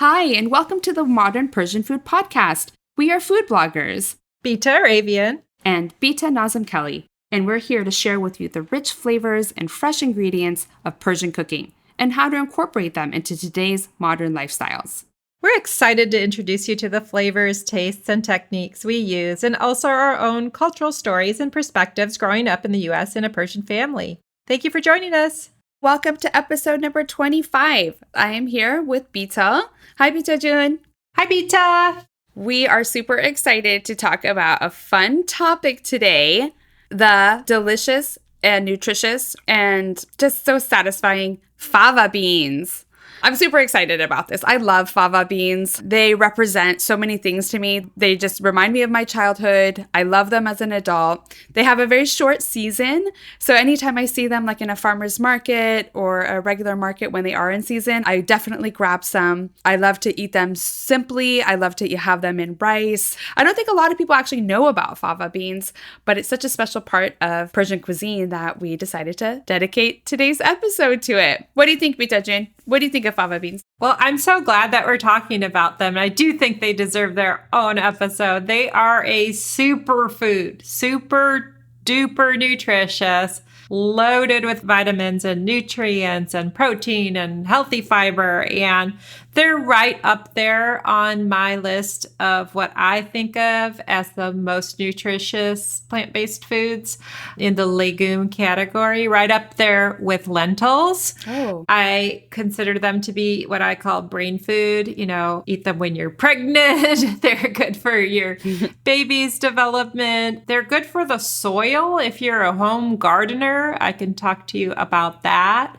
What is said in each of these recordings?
Hi, and welcome to the Modern Persian Food Podcast. We are food bloggers, Bita Arabian, and Bita Nazim Kelly, and we're here to share with you the rich flavors and fresh ingredients of Persian cooking and how to incorporate them into today's modern lifestyles. We're excited to introduce you to the flavors, tastes, and techniques we use, and also our own cultural stories and perspectives growing up in the U.S. in a Persian family. Thank you for joining us. Welcome to episode number 25. I am here with Bita. Hi, Bita Jun. Hi, Bita. We are super excited to talk about a fun topic today, the delicious and nutritious and just so satisfying fava beans. I'm super excited about this. I love fava beans. They represent so many things to me. They just remind me of my childhood. I love them as an adult. They have a very short season. So anytime I see them like in a farmer's market or a regular market when they are in season, I definitely grab some. I love to eat them simply. I love to have them in rice. I don't think a lot of people actually know about fava beans, but it's such a special part of Persian cuisine that we decided to dedicate today's episode to it. What do you think, Bita Jun? What do you think of fava beans? Well, I'm so glad that we're talking about them. I do think they deserve their own episode. They are a superfood, super duper nutritious, loaded with vitamins and nutrients and protein and healthy fiber. And they're right up there on my list of what I think of as the most nutritious plant-based foods in the legume category, right up there with lentils. Oh. I consider them to be what I call brain food. You know, eat them when you're pregnant. They're good for your baby's development. They're good for the soil. If you're a home gardener, I can talk to you about that.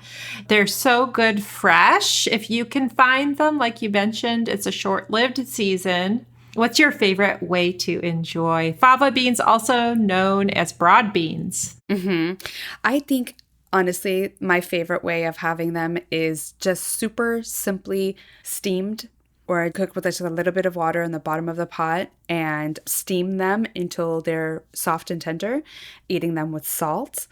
They're so good fresh. If you can find them, like you mentioned, it's a short-lived season. What's your favorite way to enjoy fava beans, also known as broad beans? I think, honestly, my favorite way of having them is just super simply steamed, or cook with just a little bit of water in the bottom of the pot and steam them until they're soft and tender, eating them with salt.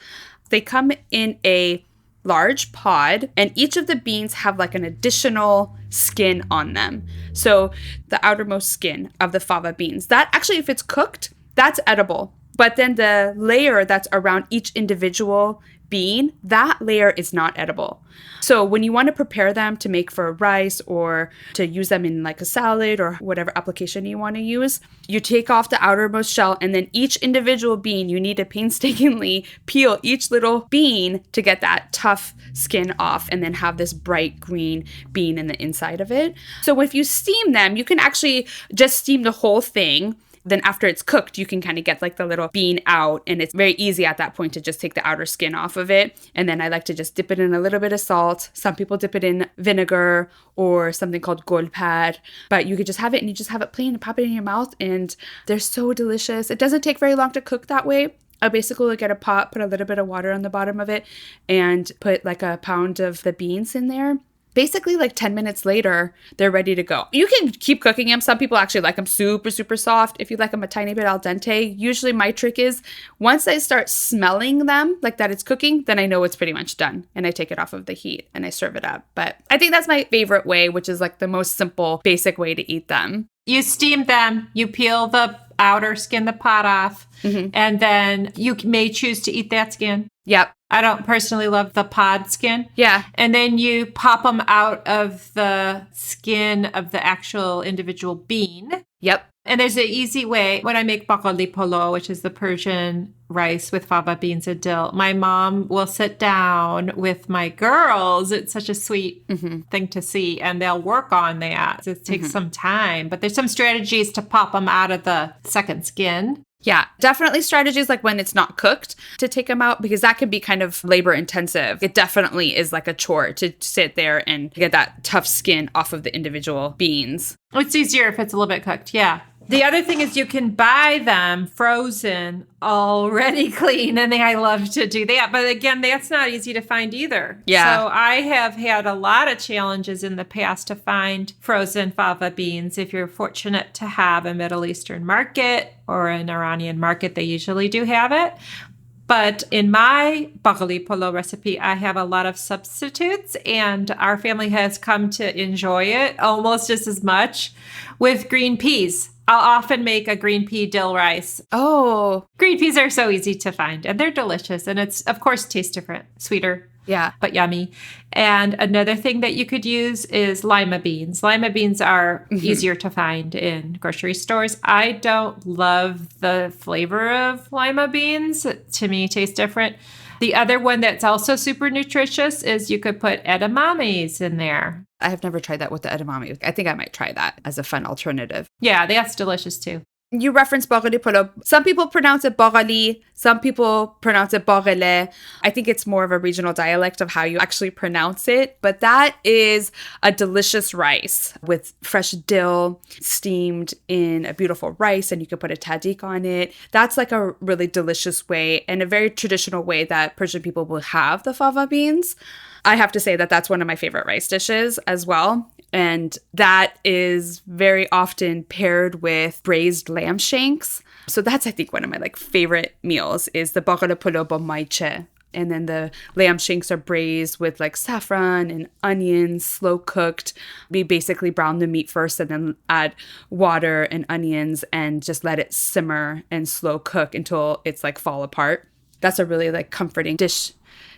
They come in a large pod, and each of the beans have like an additional skin on them. So the outermost skin of the fava beans, that actually, if it's cooked, that's edible. But then the layer that's around each individual bean, that layer is not edible. So when you want to prepare them to make for rice or to use them in like a salad or whatever application you want to use, you take off the outermost shell, and then each individual bean, you need to painstakingly peel each little bean to get that tough skin off and then have this bright green bean in the inside of it. So if you steam them, you can actually just steam the whole thing. Then after it's cooked, you can kind of get like the little bean out, and it's very easy at that point to just take the outer skin off of it. And then I like to just dip it in a little bit of salt. Some people dip it in vinegar or something called golpad, but you could just have it and you just have it plain and pop it in your mouth, and they're so delicious. It doesn't take very long to cook that way. I basically get a pot, put a little bit of water on the bottom of it, and put like a pound of the beans in there. Basically, like 10 minutes later, they're ready to go. You can keep cooking them. Some people actually like them super, super soft. If you like them a tiny bit al dente, usually my trick is once I start smelling them, like that it's cooking, then I know it's pretty much done. And I take it off of the heat and I serve it up. But I think that's my favorite way, which is like the most simple, basic way to eat them. You steam them, you peel the outer skin, the pot off, and then you may choose to eat that skin. Yep. I don't personally love the pod skin. Yeah. And then you pop them out of the skin of the actual individual bean. Yep. And there's an easy way. When I make Baghali Polo, which is the Persian rice with fava beans and dill, my mom will sit down with my girls. It's such a sweet thing to see. And they'll work on that. It takes some time. But there's some strategies to pop them out of the second skin. Yeah, definitely strategies like when it's not cooked to take them out, because that can be kind of labor intensive. It definitely is like a chore to sit there and get that tough skin off of the individual beans. It's easier if it's a little bit cooked. Yeah. The other thing is you can buy them frozen, already clean, and I love to do that. But again, that's not easy to find either. Yeah. So I have had a lot of challenges in the past to find frozen fava beans. If you're fortunate to have a Middle Eastern market or an Iranian market, they usually do have it. But in my Baghali Polo recipe, I have a lot of substitutes, and our family has come to enjoy it almost just as much with green peas. I'll often make a green pea dill rice. Oh. Green peas are so easy to find, and they're delicious. And it's, of course, tastes different, sweeter. Yeah. But yummy. And another thing that you could use is Lima beans. Lima beans are easier to find in grocery stores. I don't love the flavor of Lima beans. To me, it tastes different. The other one that's also super nutritious is you could put edamames in there. I have never tried that with the edamame. I think I might try that as a fun alternative. Yeah, that's delicious too. You referenced Baghali Polo. Some people pronounce it Baghali. Some people pronounce it Baghale. I think it's more of a regional dialect of how you actually pronounce it. But that is a delicious rice with fresh dill steamed in a beautiful rice. And you can put a tahdig on it. That's like a really delicious way and a very traditional way that Persian people will have the fava beans. I have to say that that's one of my favorite rice dishes as well. And that is very often paired with braised lamb shanks. So that's, I think, one of my favorite meals is the Baghali Polo Maycheh. And then the lamb shanks are braised with saffron and onions, slow cooked. We basically brown the meat first and then add water and onions and just let it simmer and slow cook until it's fall apart. That's a really comforting dish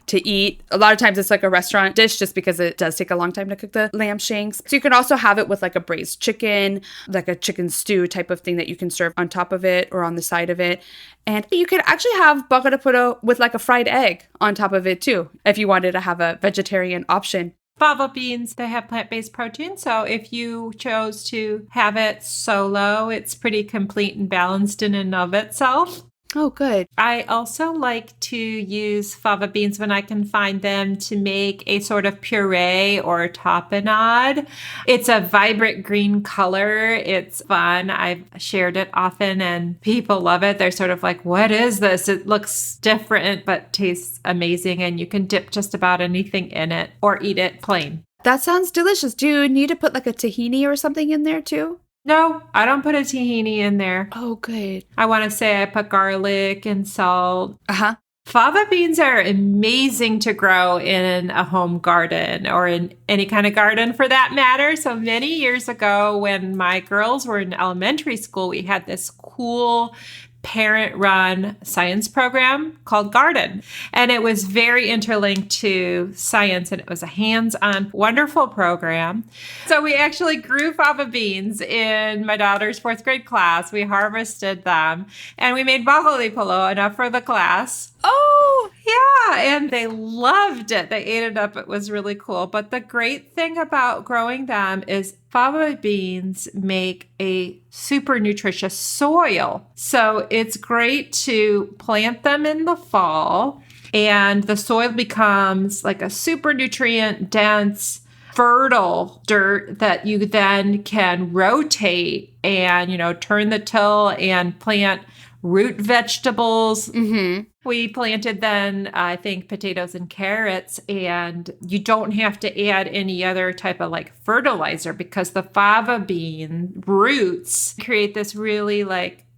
to eat. A lot of times it's a restaurant dish just because it does take a long time to cook the lamb shanks. So you can also have it with a braised chicken, a chicken stew type of thing that you can serve on top of it or on the side of it. And you could actually have Baghali Polo with a fried egg on top of it too, if you wanted to have a vegetarian option. Fava beans, they have plant-based protein. So if you chose to have it solo, it's pretty complete and balanced in and of itself. Oh, good. I also like to use fava beans when I can find them to make a sort of puree or tapenade. It's a vibrant green color. It's fun. I've shared it often and people love it. They're sort of like, what is this? It looks different but tastes amazing, and you can dip just about anything in it or eat it plain. That sounds delicious. Do you need to put a tahini or something in there too? No, I don't put a tahini in there. Oh, good. I want to say I put garlic and salt. Uh-huh. Fava beans are amazing to grow in a home garden or in any kind of garden for that matter. So many years ago when my girls were in elementary school, we had this cool parent-run science program called Garden. And it was very interlinked to science, and it was a hands-on, wonderful program. So we actually grew fava beans in my daughter's 4th grade class. We harvested them, and we made Baghali Polo, enough for the class. Oh, yeah, and they loved it. They ate it up. It was really cool. But the great thing about growing them is fava beans make a super nutritious soil. So it's great to plant them in the fall, and the soil becomes a super nutrient dense, fertile dirt that you then can rotate and, turn the till and plant root vegetables. Mm-hmm. We planted then, I think, potatoes and carrots, and you don't have to add any other type of fertilizer because the fava bean roots create this really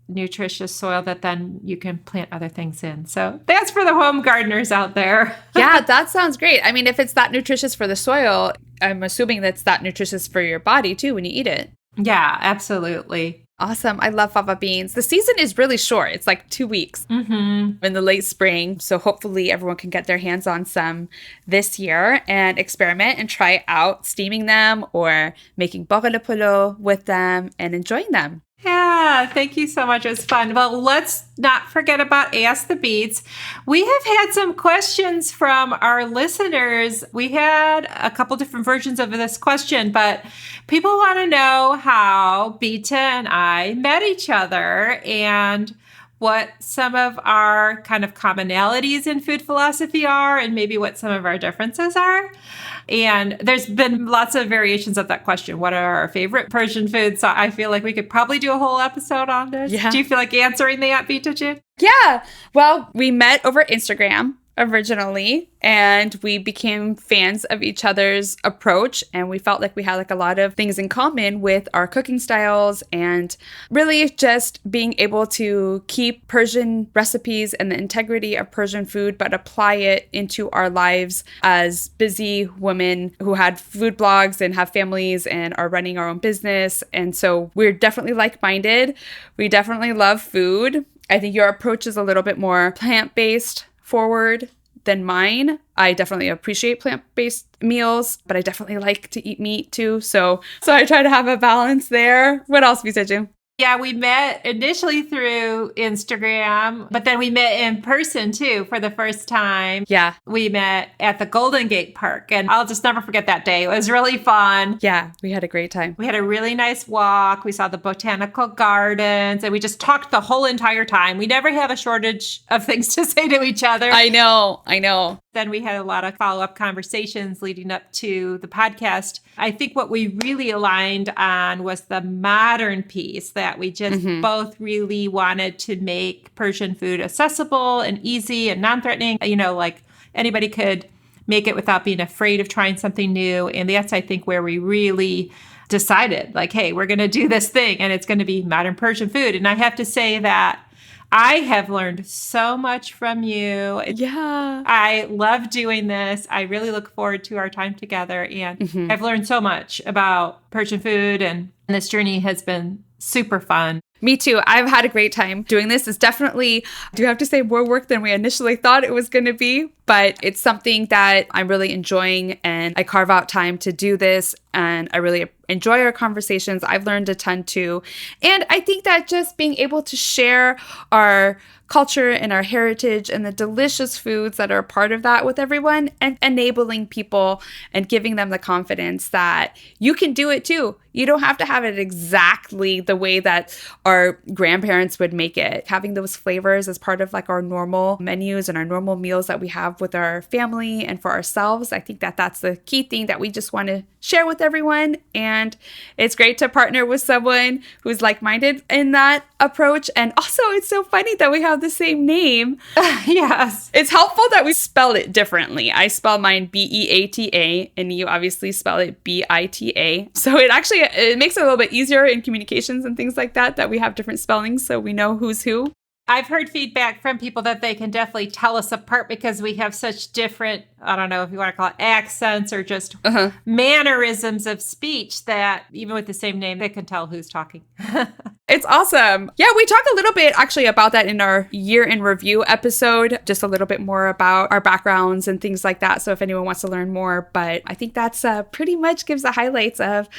nutritious soil that then you can plant other things in. So that's for the home gardeners out there. Yeah, that sounds great. I mean, if it's that nutritious for the soil, I'm assuming that's that nutritious for your body too when you eat it. Yeah, absolutely. Awesome. I love fava beans. The season is really short. It's 2 weeks in the late spring. So hopefully everyone can get their hands on some this year and experiment and try out steaming them or making Baghali Polo with them and enjoying them. Yeah, thank you so much. It was fun. Well, let's not forget about Ask the Beats. We have had some questions from our listeners. We had a couple different versions of this question, but people want to know how Bita and I met each other and what some of our kind of commonalities in food philosophy are and maybe what some of our differences are. And there's been lots of variations of that question. What are our favorite Persian foods? So I feel like we could probably do a whole episode on this. Yeah. Do you feel like answering that, Bita? Yeah. Well, we met over Instagram. originally, and we became fans of each other's approach, and we felt like we had like a lot of things in common with our cooking styles, and really just being able to keep Persian recipes and the integrity of Persian food, but apply it into our lives as busy women who had food blogs and have families and are running our own business. And so we're definitely like-minded. We definitely love food. I think your approach is a little bit more plant-based forward than mine. I definitely appreciate plant-based meals, but I definitely like to eat meat too. So I try to have a balance there. What else, Bisaju? Yeah, we met initially through Instagram, but then we met in person too for the first time. Yeah. We met at the Golden Gate Park, and I'll just never forget that day. It was really fun. Yeah, we had a great time. We had a really nice walk. We saw the botanical gardens, and we just talked the whole entire time. We never have a shortage of things to say to each other. I know. Then we had a lot of follow-up conversations leading up to the podcast. I think what we really aligned on was the modern piece, that we just both really wanted to make Persian food accessible and easy and non-threatening. You know, like anybody could make it without being afraid of trying something new. And that's, I think, where we really decided, like, hey, we're going to do this thing, and it's going to be modern Persian food. And I have to say that I have learned so much from you. Yeah. I love doing this. I really look forward to our time together. And I've learned so much about Persian food, and this journey has been super fun. Me too. I've had a great time doing this. It's definitely, I do have to say, more work than we initially thought it was going to be, but it's something that I'm really enjoying, and I carve out time to do this, and I really enjoy our conversations. I've learned a ton too. And I think that just being able to share our culture and our heritage and the delicious foods that are a part of that with everyone, and enabling people and giving them the confidence that you can do it too. You don't have to have it exactly the way that our grandparents would make it. Having those flavors as part of like our normal menus and our normal meals that we have with our family and for ourselves. I think that that's the key thing that we just want to share with everyone. And it's great to partner with someone who's like-minded in that approach. And also, it's so funny that we have the same name. Yes. It's helpful that we spell it differently. I spell mine Beata, and you obviously spell it Bita. So it makes it a little bit easier in communications and things like that we have different spellings so we know who's who. I've heard feedback from people that they can definitely tell us apart because we have such different, I don't know if you want to call it accents or just mannerisms of speech, that even with the same name, they can tell who's talking. It's awesome. Yeah, we talk a little bit actually about that in our year in review episode, just a little bit more about our backgrounds and things like that. So if anyone wants to learn more, but I think that's pretty much gives the highlights of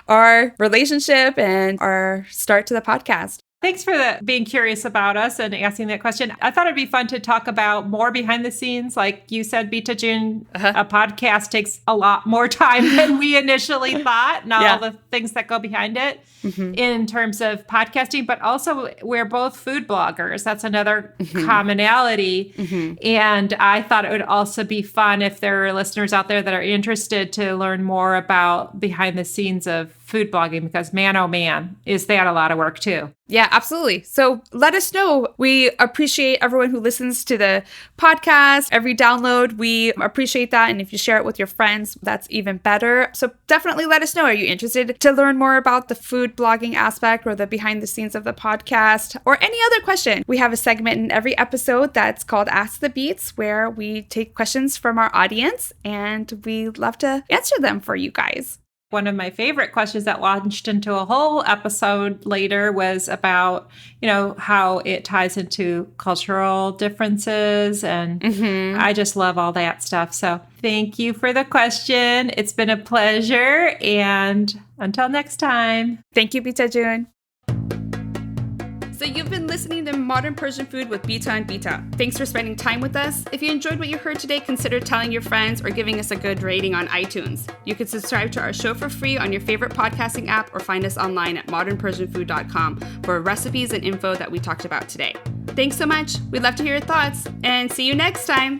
our relationship and our start to the podcast. Thanks for being curious about us and asking that question. I thought it'd be fun to talk about more behind the scenes. Like you said, Bita June, a podcast takes a lot more time than we initially thought, and all the things that go behind it in terms of podcasting. But also, we're both food bloggers. That's another commonality. And I thought it would also be fun if there are listeners out there that are interested to learn more about behind the scenes of food blogging, because man, oh man, is that a lot of work too. Yeah, absolutely. So let us know. We appreciate everyone who listens to the podcast, every download. We appreciate that. And if you share it with your friends, that's even better. So definitely let us know. Are you interested to learn more about the food blogging aspect or the behind the scenes of the podcast or any other question? We have a segment in every episode that's called Ask the Beats, where we take questions from our audience and we love to answer them for you guys. One of my favorite questions that launched into a whole episode later was about, how it ties into cultural differences. And I just love all that stuff. So thank you for the question. It's been a pleasure. And until next time. Thank you, Bita June. So you've been listening to Modern Persian Food with Bita and Beata. Thanks for spending time with us. If you enjoyed what you heard today, consider telling your friends or giving us a good rating on iTunes. You can subscribe to our show for free on your favorite podcasting app or find us online at modernpersianfood.com for recipes and info that we talked about today. Thanks so much. We'd love to hear your thoughts, and see you next time.